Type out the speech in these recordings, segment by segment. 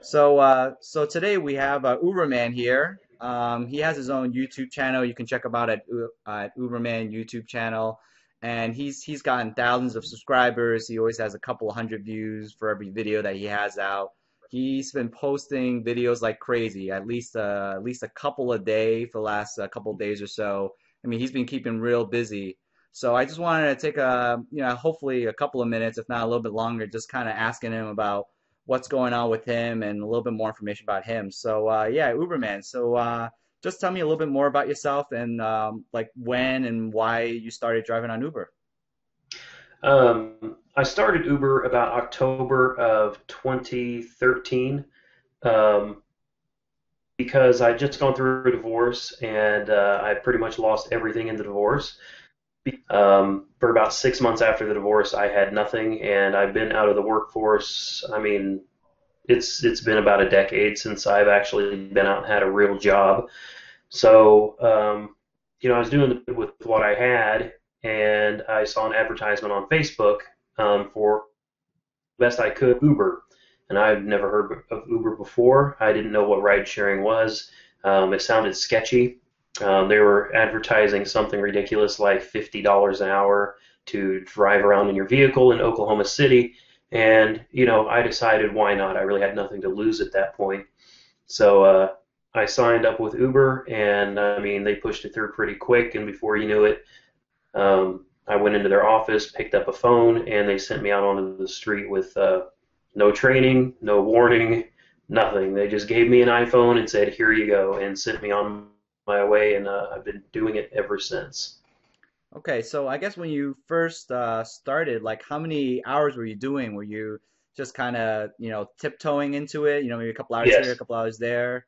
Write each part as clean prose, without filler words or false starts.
So today we have UberMan here. He has his own YouTube channel. You can check him out at UberMan YouTube channel, and he's gotten thousands of subscribers. He always has a couple of hundred views for every video that he has out. He's been posting videos like crazy, at least a couple a day for the last couple of days or so. I mean, he's been keeping real busy. So I just wanted to take hopefully a couple of minutes, if not a little bit longer, just kind of asking him about what's going on with him and a little bit more information about him. So Uberman. So just tell me a little bit more about yourself and like when and why you started driving on Uber. I started Uber about October of 2013 um, because I'd just gone through a divorce and I pretty much lost everything in the divorce. For about 6 months after the divorce, I had nothing, and I've been out of the workforce. I mean, it's been about a decade since I've actually been out and had a real job. So, I was doing with what I had, and I saw an advertisement on Facebook for best I could Uber, and I'd never heard of Uber before. I didn't know what ride sharing was. It sounded sketchy. They were advertising something ridiculous like $50 an hour to drive around in your vehicle in Oklahoma City, and I decided why not. I really had nothing to lose at that point. So I signed up with Uber, and I mean, they pushed it through pretty quick. And before you knew it, I went into their office, picked up a phone, and they sent me out onto the street with no training, no warning, nothing. They just gave me an iPhone and said, "Here you go," and sent me on my way. And I've been doing it ever since. Okay, so I guess when you first started, like how many hours were you doing? Were you just kind of, tiptoeing into it, maybe a couple hours here, a Yes, couple hours there?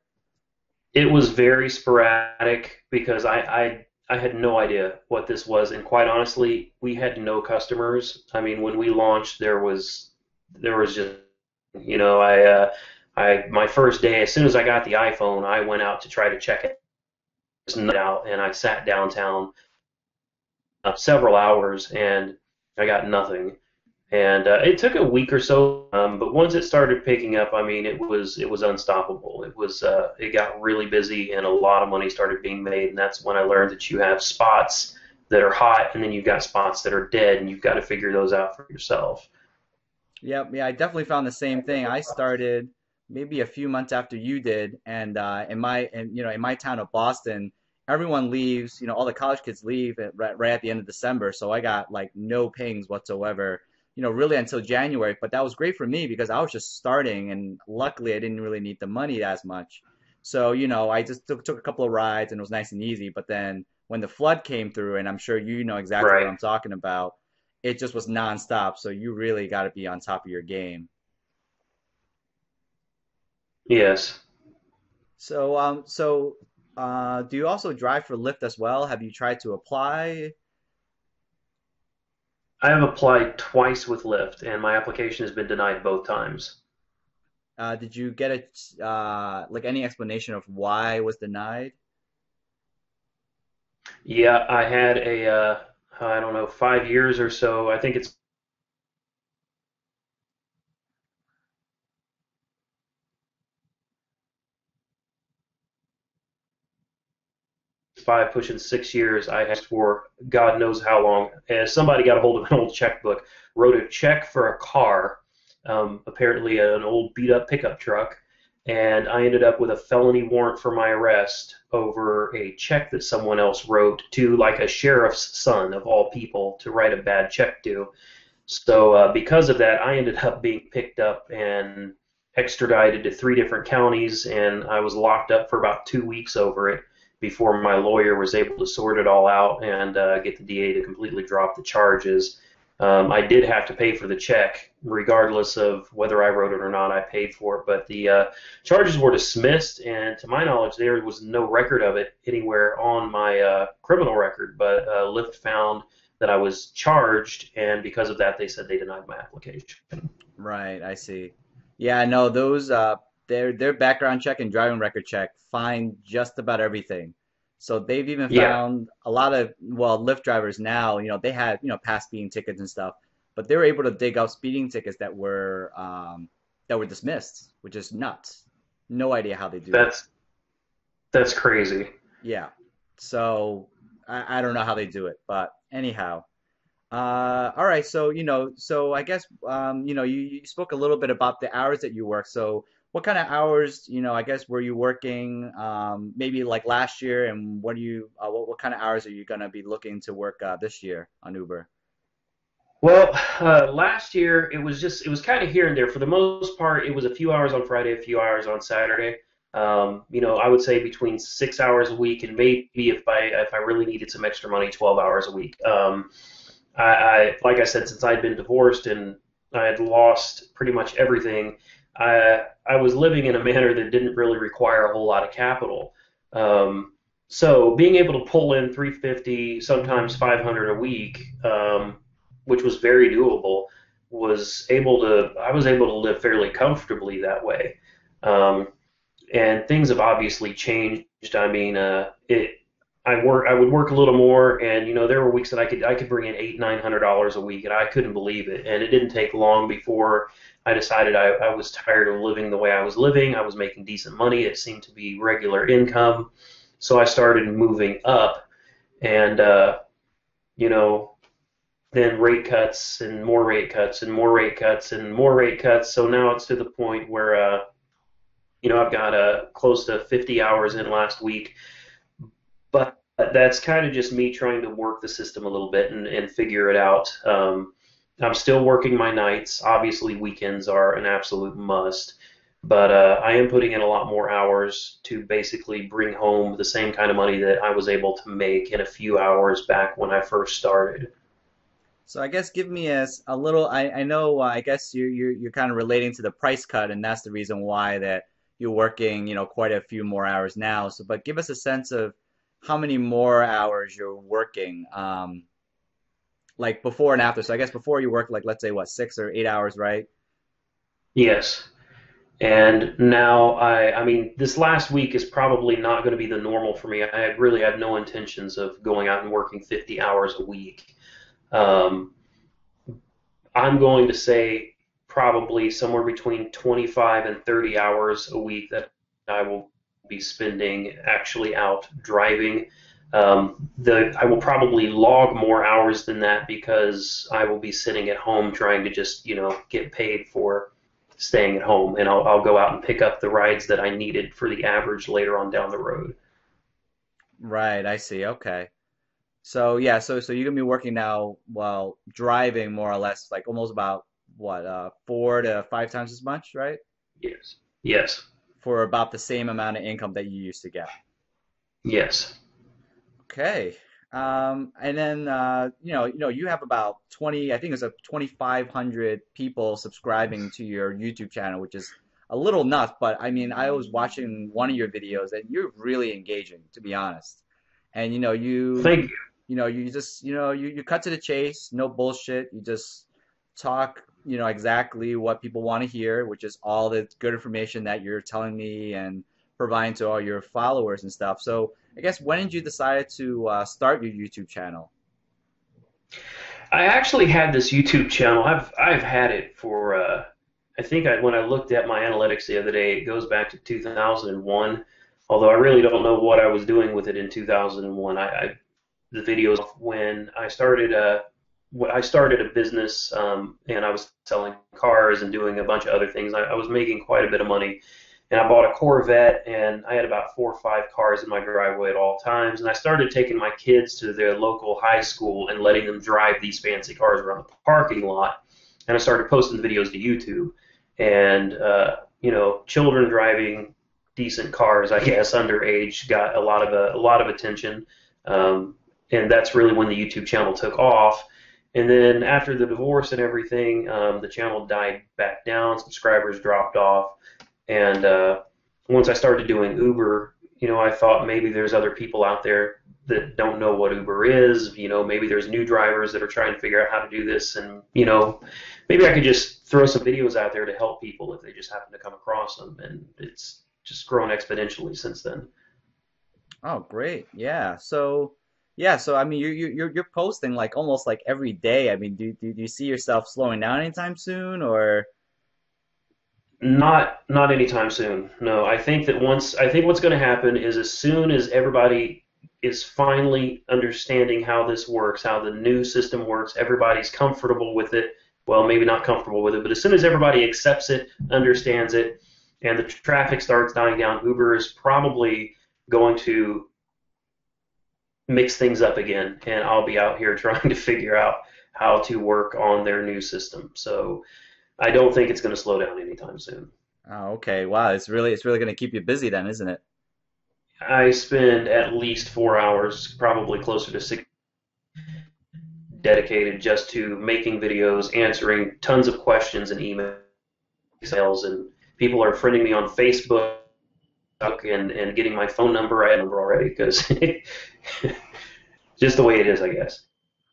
it was very sporadic because I had no idea what this was, and quite honestly, we had no customers. I mean, when we launched, there was just I my first day, as soon as I got the iPhone, I went out to try to check it out, and I sat downtown several hours, and I got nothing. And it took a week or so, but once it started picking up, I mean, it was unstoppable. It got really busy, and a lot of money started being made, and that's when I learned that you have spots that are hot, and then you've got spots that are dead, and you've got to figure those out for yourself. Yep, yeah, I definitely found the same thing. I started maybe a few months after you did, and in my town of Boston, everyone leaves. All the college kids leave right at the end of December, so I got like no pings whatsoever. Really until January. But that was great for me because I was just starting, and luckily I didn't really need the money as much. So I just took a couple of rides, and it was nice and easy. But then when the flood came through, and I'm sure you know exactly what Right. I'm talking about, it just was nonstop. So you really got to be on top of your game. Yes. So do you also drive for Lyft as well? Have you tried to apply? I have applied twice with Lyft, and my application has been denied both times. Did you get like any explanation of why it was denied? Yeah, I had I don't know, 5 years or so. I think it's five, pushing 6 years. I had for God knows how long. And somebody got a hold of an old checkbook, wrote a check for a car, apparently an old beat up pickup truck, and I ended up with a felony warrant for my arrest over a check that someone else wrote to like a sheriff's son of all people to write a bad check to. So because of that, I ended up being picked up and extradited to three different counties, and I was locked up for about 2 weeks over it before my lawyer was able to sort it all out and get the DA to completely drop the charges. I did have to pay for the check, regardless of whether I wrote it or not. I paid for it, but the charges were dismissed, and to my knowledge, there was no record of it anywhere on my criminal record. But Lyft found that I was charged, and because of that, they said they denied my application. Right, I see. Yeah, no, those their background check and driving record check find just about everything. So they've even Yeah, found a lot of, well, Lyft drivers now, they had, past speeding tickets and stuff, but they were able to dig out speeding tickets that were that were dismissed, which is nuts. No idea how they do that. That's that's crazy. Yeah. So I don't know how they do it, but anyhow. All right. So, so I guess, you spoke a little bit about the hours that you work. So what kind of hours, I guess, were you working, maybe like last year, and what kind of hours are you going to be looking to work, this year on Uber? Well, last year it was kind of here and there. For the most part, it was a few hours on Friday, a few hours on Saturday. I would say between 6 hours a week, and maybe if I really needed some extra money, 12 hours a week. Like I said, since I'd been divorced and I had lost pretty much everything, I was living in a manner that didn't really require a whole lot of capital. So being able to pull in 350, sometimes 500 a week, which was very doable, I was able to live fairly comfortably that way. Um, and things have obviously changed. I mean, I would work a little more, and there were weeks that I could bring in $800-900 a week, and I couldn't believe it. And it didn't take long before I decided I was tired of living the way I was living. I was making decent money. It seemed to be regular income, so I started moving up, and you know, then rate cuts and more rate cuts and more rate cuts and more rate cuts. So now it's to the point where I've got close to 50 hours in last week, but that's kind of just me trying to work the system a little bit and figure it out. I'm still working my nights. Obviously, weekends are an absolute must, but I am putting in a lot more hours to basically bring home the same kind of money that I was able to make in a few hours back when I first started. So I guess give me a little. I know. I guess you're kind of relating to the price cut, and that's the reason why that you're working, quite a few more hours now. So, but give us a sense of how many more hours you're working, like before and after. So I guess before you work, like, let's say what, 6 or 8 hours, right? Yes. And now I mean, this last week is probably not going to be the normal for me. I really have no intentions of going out and working 50 hours a week. Um, I'm going to say probably somewhere between 25 and 30 hours a week that I will be spending actually out driving. I will probably log more hours than that because I will be sitting at home trying to just, get paid for staying at home, and I'll go out and pick up the rides that I needed for the average later on down the road. Right, I see. Okay. So yeah, so you're gonna be working now while driving more or less, like almost about what, 4 to 5 times as much, right? Yes. Yes. For about the same amount of income that you used to get. Yes. Okay. And then you have about 20, I think it's a 2,500 people subscribing to your YouTube channel, which is a little nuts, but I mean, I was watching one of your videos and you're really engaging, to be honest. And Thank you. you just, you cut to the chase, no bullshit. You just talk, exactly what people want to hear, which is all the good information that you're telling me and providing to all your followers and stuff. So I guess when did you decide to start your YouTube channel? I actually had this YouTube channel. I've had it for I think when I looked at my analytics the other day, it goes back to 2001. Although I really don't know what I was doing with it in 2001. The videos when I started a business, and I was selling cars and doing a bunch of other things. I was making quite a bit of money, and I bought a Corvette, and I had about 4 or 5 cars in my driveway at all times. And I started taking my kids to their local high school and letting them drive these fancy cars around the parking lot. And I started posting videos to YouTube, and children driving decent cars, I guess, underage, got a lot of attention. Um, and that's really when the YouTube channel took off. And then after the divorce and everything, the channel died back down, subscribers dropped off, and once I started doing Uber, I thought maybe there's other people out there that don't know what Uber is. Maybe there's new drivers that are trying to figure out how to do this, and maybe I could just throw some videos out there to help people if they just happen to come across them. And it's just grown exponentially since then. Oh, great. Yeah. So I mean, you're posting like almost like every day. I mean, do you see yourself slowing down anytime soon, or? Not anytime soon. No, I think what's going to happen is as soon as everybody is finally understanding how this works, how the new system works, everybody's comfortable with it. Well, maybe not comfortable with it, but as soon as everybody accepts it, understands it, and the traffic starts dying down, Uber is probably going to mix things up again, and I'll be out here trying to figure out how to work on their new system. So I don't think it's going to slow down anytime soon. Oh, okay. Wow, it's really going to keep you busy then, isn't it? I spend at least 4 hours, probably closer to six, dedicated just to making videos, answering tons of questions and emails, and people are friending me on Facebook and getting my phone number. I had a number already because just the way it is, I guess.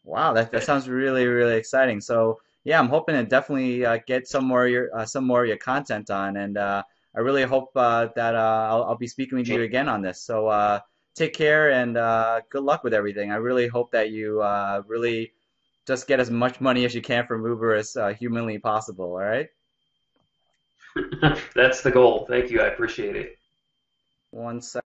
Wow, that sounds really really exciting. So yeah, I'm hoping to definitely get some more of your content on, and I really hope that I'll be speaking with you again on this. So take care and good luck with everything. I really hope that you really just get as much money as you can from Uber as humanly possible. All right. That's the goal. Thank you. I appreciate it. One sec.